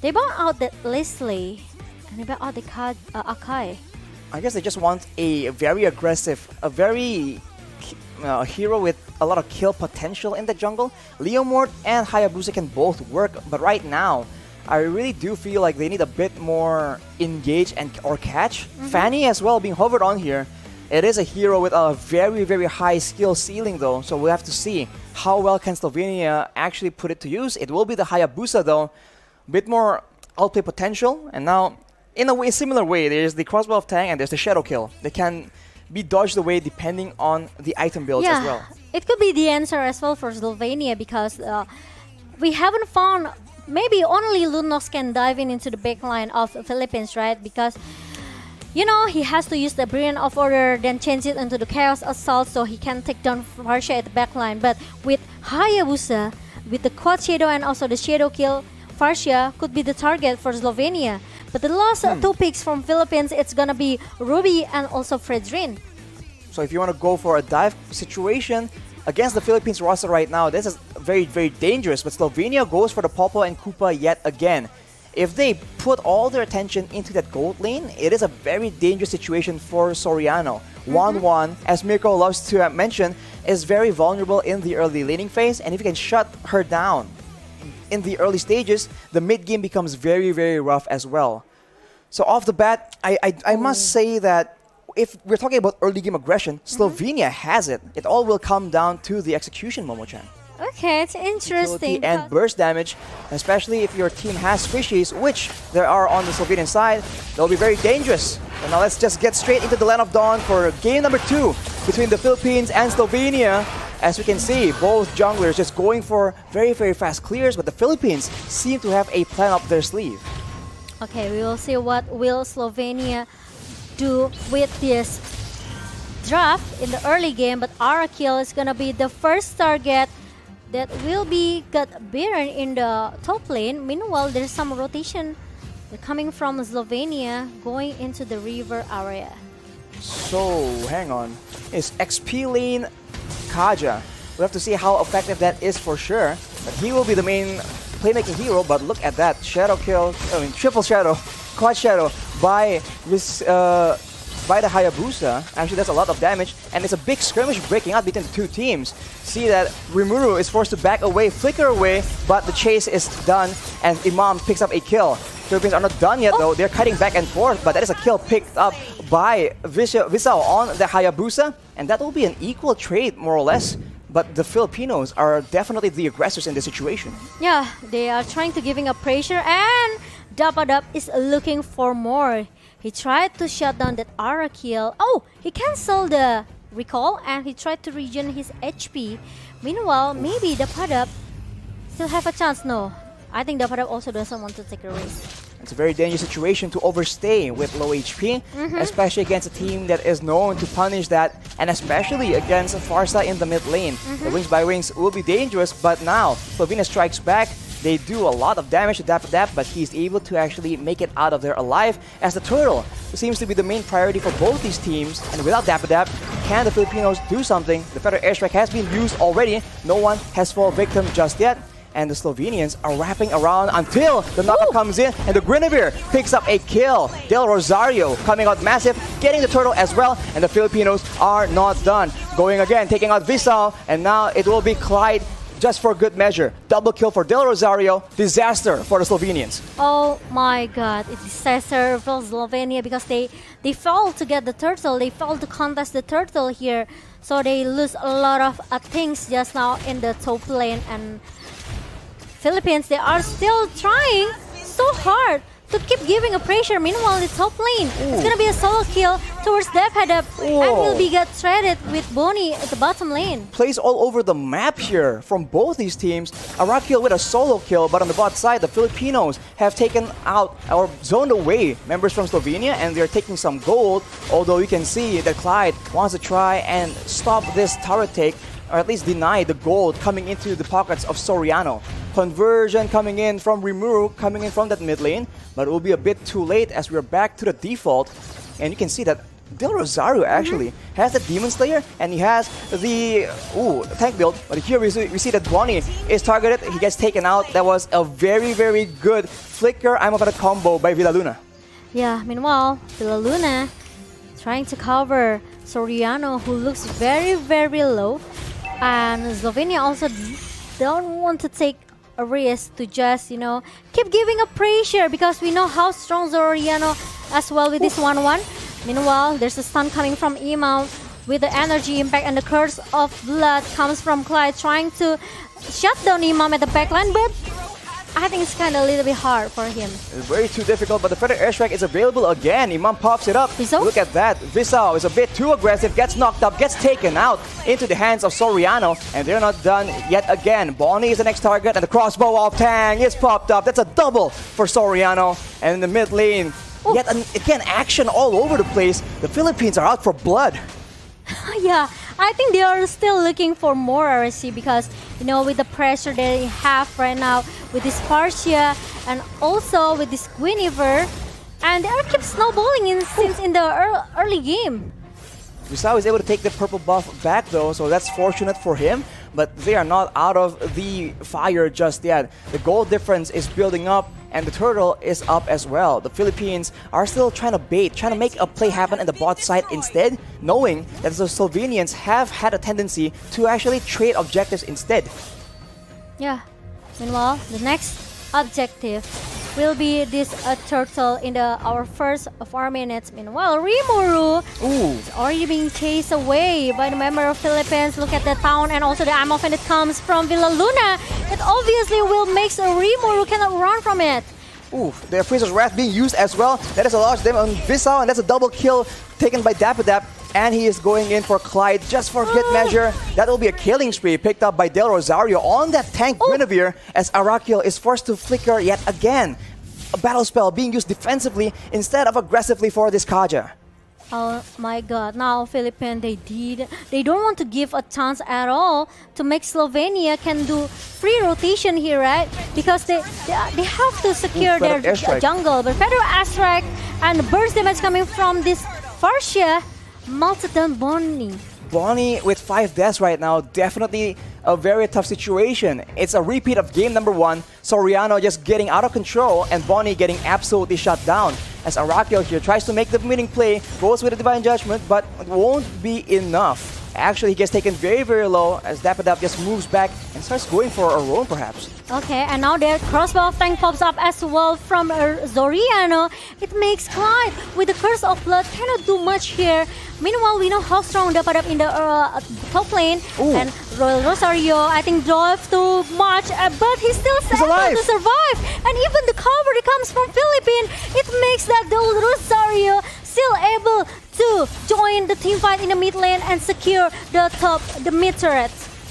They bought out the Leslie and they bought out the Akai. I guess they just want a very aggressive, a very hero with a lot of kill potential in the jungle. Leomord and Hayabusa can both work, but right now, I really do feel like they need a bit more engage and or catch. Fanny as well being hovered on here. It is a hero with a very, very high skill ceiling though, so we'll have to see how well can Slovenia actually put it to use. It will be the Hayabusa though, bit more outplay potential, and now in a way, similar way, there's the crossbow of Tang and there's the shadow kill. They can be dodged away depending on the item builds as well. It could be the answer as well for Slovenia because we haven't found, maybe only Lunox can dive into the backline of the Philippines, right? Because you know, he has to use the Brilliant of Order, then change it into the Chaos Assault so he can take down Farsha at the backline. But with Hayabusa, with the Quad Shadow and also the Shadow Kill, Farsha could be the target for Slovenia. But the last two picks from Philippines, it's gonna be Ruby and also Fredrin. So if you want to go for a dive situation against the Philippines roster right now, this is very, very dangerous. But Slovenia goes for the Popo and Koopa yet again. If they put all their attention into that gold lane, it is a very dangerous situation for Soriano. 1-1, as Mirko loves to mention, is very vulnerable in the early laning phase, and if you can shut her down in the early stages, the mid game becomes very, very rough as well. So off the bat, I must say that if we're talking about early game aggression, Slovenia has it. It all will come down to the execution, Momo-chan. Okay, it's interesting. Utility and burst damage, especially if your team has fishies, which there are on the Slovenian side, they'll be very dangerous. So now let's just get straight into the Land of Dawn for game number 2 between the Philippines and Slovenia. As we can see, both junglers just going for very, very fast clears, but the Philippines seem to have a plan up their sleeve. Okay, we will see what will Slovenia do with this draft in the early game, but Arakil is gonna be the first target that will be got beaten in the top lane. Meanwhile, there's some rotation coming from Slovenia going into the river area. So, hang on. Is XP lane Kaja? We'll have to see how effective that is for sure. But he will be the main playmaking hero, but look at that. Shadow kill, triple shadow, quad shadow by this by the Hayabusa. Actually, that's a lot of damage, and it's a big skirmish breaking out between the two teams. See that Rimuru is forced to back away, flicker away, but the chase is done, and Imam picks up a kill. Philippines are not done yet though, they're cutting back and forth, but that is a kill picked up by Visao on the Hayabusa, and that will be an equal trade more or less. But the Filipinos are definitely the aggressors in this situation. Yeah, they are trying to giving up pressure, and Dapadap is looking for more. He tried to shut down that Aura kill. Oh, he canceled the recall and he tried to regen his HP. Meanwhile, maybe Dapadap still have a chance. No, I think Dapadap also doesn't want to take a risk. It's a very dangerous situation to overstay with low HP, especially against a team that is known to punish that, and especially against Farsa in the mid lane. The Wings by Wings will be dangerous, but now Slovenia strikes back. They do a lot of damage to Dapadap, but he's able to actually make it out of there alive, as the turtle seems to be the main priority for both these teams. And without Dapadap, can the Filipinos do something? The Feather Airstrike has been used already. No one has fallen victim just yet. And the Slovenians are wrapping around until the knockup comes in, and the Guinevere picks up a kill. Del Rosario coming out massive, getting the turtle as well, and the Filipinos are not done. Going again, taking out Visal, and now it will be Clyde just for good measure. Double kill for Del Rosario, disaster for the Slovenians. Oh my god, it's disaster for Slovenia because they failed to get the turtle, they failed to contest the turtle here. So they lose a lot of things just now in the top lane, and Philippines, they are still trying so hard to keep giving a pressure. Meanwhile, the top lane, it's gonna be a solo kill towards Dapadap, and will be get threaded with Bonnie at the bottom lane. Plays all over the map here from both these teams. Arakil with a solo kill, but on the bot side, the Filipinos have taken out or zoned away members from Slovenia, and they're taking some gold. Although you can see that Clyde wants to try and stop this turret take, or at least deny the gold coming into the pockets of Soriano. Conversion coming in from Rimuru, coming in from that mid lane, but it will be a bit too late as we're back to the default. And you can see that Del Rosario actually has the Demon Slayer, and he has the tank build. But here we see that Bonnie is targeted. He gets taken out. That was a very, very good flicker. I'm about a combo by Villaluna. Yeah, meanwhile, Villaluna trying to cover Soriano, who looks very, very low. And Slovenia also don't want to take a risk to just, keep giving a pressure, because we know how strong Soriano as well with this 1-1. Meanwhile, there's a stun coming from Imam with the energy impact, and the curse of blood comes from Clyde trying to shut down Imam at the backline, but I think it's kind of a little bit hard for him. It's very too difficult, but the Feather Airstrike is available again. Imam pops it up. Visao? Look at that. Visao is a bit too aggressive, gets knocked up, gets taken out into the hands of Soriano, and they're not done yet again. Bonnie is the next target, and the crossbow of Tang is popped up. That's a double for Soriano. And in the mid lane, yet again, action all over the place. The Philippines are out for blood. Yeah, I think they are still looking for more RSC, because with the pressure they have right now with this Partia and also with this Guinevere, and they are keep snowballing since in the early game. Visao is able to take the purple buff back though, so that's fortunate for him, but they are not out of the fire just yet. The goal difference is building up, and the turtle is up as well. The Philippines are still trying to bait, trying to make a play happen at the bot side instead, knowing that the Slovenians have had a tendency to actually trade objectives instead. Yeah, meanwhile, the next objective will be this turtle in our first 4 minutes. Meanwhile, Rimuru is already being chased away by the member of Philippines. Look at the town and also the ammo when it comes from Villaluna. It obviously will make Rimuru cannot run from it. The Priest's Wrath being used as well. That is a large damage on Visao, and that's a double kill taken by Dapadap. And he is going in for Clyde just for good measure. That will be a killing spree picked up by Del Rosario on that tank Guinevere, as Arakiel is forced to flicker yet again. A battle spell being used defensively instead of aggressively for this Kaja. Oh my god, now Philippines, they don't want to give a chance at all to make Slovenia can do free rotation here, right? Because they have to secure their jungle. But Feather Airstrike and the burst damage coming from this Farsia melted down Bonnie. Bonnie with 5 deaths right now, definitely a very tough situation. It's a repeat of game number 1, Soriano just getting out of control and Bonnie getting absolutely shut down. As Arakiel here tries to make the winning play, goes with a Divine Judgment, but it won't be enough. Actually, he gets taken very, very low as Dapadap just moves back and starts going for a roam perhaps. Okay, and now their crossbow of tank pops up as well from Soriano. It makes Clyde with the Curse of Blood cannot do much here. Meanwhile, we know how strong Dapadap in the top lane. And Royal Rosario, I think, drove too much, but he's still able to survive. And even the cover that comes from Philippines, it makes that Rosario still able to join the team fight in the mid lane and secure the mid turret.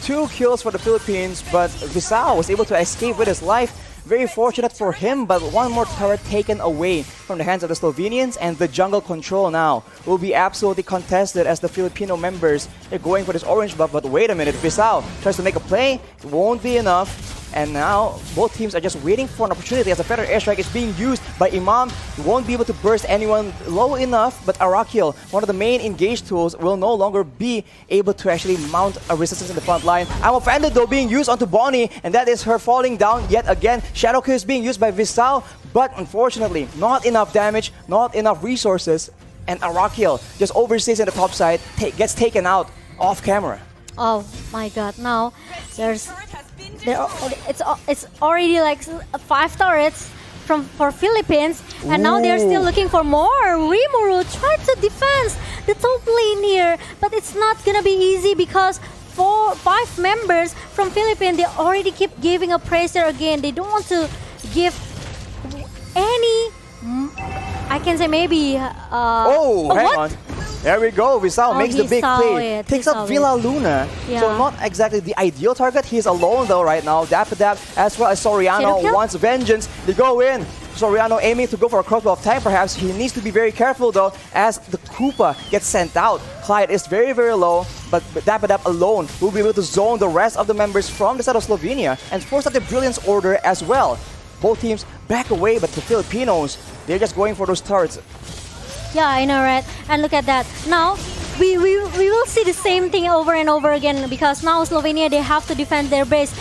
2 kills for the Philippines, but Visao was able to escape with his life. Very fortunate for him, but one more turret taken away from the hands of the Slovenians, and the jungle control now will be absolutely contested as the Filipino members are going for this orange buff. But wait a minute, Visao tries to make a play, it won't be enough. And now both teams are just waiting for an opportunity as the Feather Airstrike is being used by Imam. He won't be able to burst anyone low enough, but Arakiel, one of the main engaged tools, will no longer be able to actually mount a resistance in the front line. I'm offended though being used onto Bonnie, and that is her falling down yet again. Shadow Kill is being used by Visao, but unfortunately not enough damage, not enough resources, and Arakiel just overstays in the top side, gets taken out off camera. Oh my god, now it's already like 5 turrets for Philippines, and now they're still looking for more. Rimuru tried to defend the top lane here, but it's not gonna be easy because 5 members from Philippines, they already keep giving a pressure again. They don't want to give any, I can say maybe hang on. There we go. Visao makes the big play. Takes up Villaluna. Yeah. So not exactly the ideal target. He's alone though right now. Dapadap as well as Soriano wants vengeance. They go in. Soriano aiming to go for a crossbow of tank perhaps. He needs to be very careful though as the Koopa gets sent out. Clyde is very, very low, but Dapadap alone will be able to zone the rest of the members from the side of Slovenia and force out the Brilliance Order as well. Both teams back away, but the Filipinos, they're just going for those turrets. Yeah, I know, right? And look at that. Now, we will see the same thing over and over again because now Slovenia, they have to defend their base.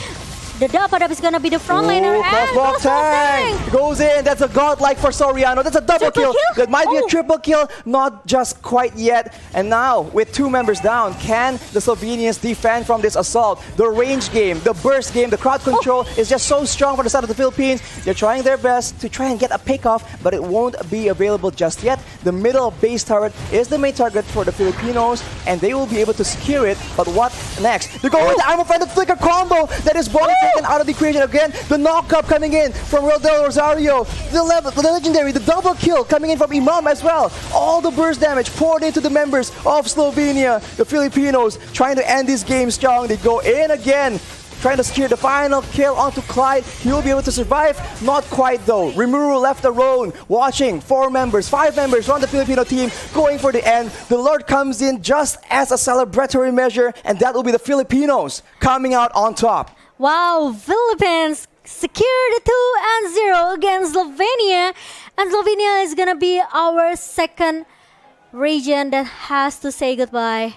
The Dapadab is gonna be the frontliner. Ooh, crosswalk tank goes in. That's a godlike for Soriano. That's a double kill. That might be a triple kill, not just quite yet. And now, with 2 members down, can the Slovenians defend from this assault? The range game, the burst game, the crowd control is just so strong for the side of the Philippines. They're trying their best to try and get a pick off, but it won't be available just yet. The middle base turret is the main target for the Filipinos, and they will be able to secure it. But what next? They're going with the Armor Fender Flicker combo that is body taken out of the equation again. The knock-up coming in from Rodel Rosario. The legendary, the double kill coming in from Imam as well. All the burst damage poured into the members of Slovenia. The Filipinos trying to end this game strong. They go in again, trying to secure the final kill onto Clyde. He will be able to survive. Not quite though. Rimuru left alone, watching 4 members, 5 members from the Filipino team going for the end. The Lord comes in just as a celebratory measure, and that will be the Filipinos coming out on top. Wow, Philippines secured 2-0 against Slovenia. And Slovenia is gonna be our second region that has to say goodbye.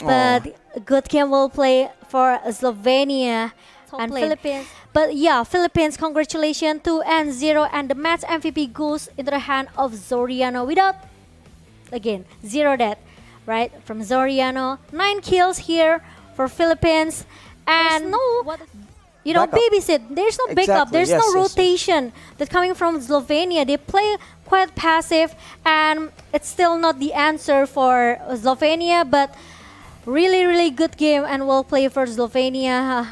But good game will play for Slovenia and Philippines. But yeah, Philippines, congratulations, 2-0, and the match MVP goes into the hand of Zoriano without, again, 0 death, right? From Zoriano, 9 kills here for Philippines, and you know, Backup. babysit. There's no backup. Exactly, There's yes, no yes. rotation that's coming from Slovenia. They play quite passive, and it's still not the answer for Slovenia, but really, really good game and well played for Slovenia.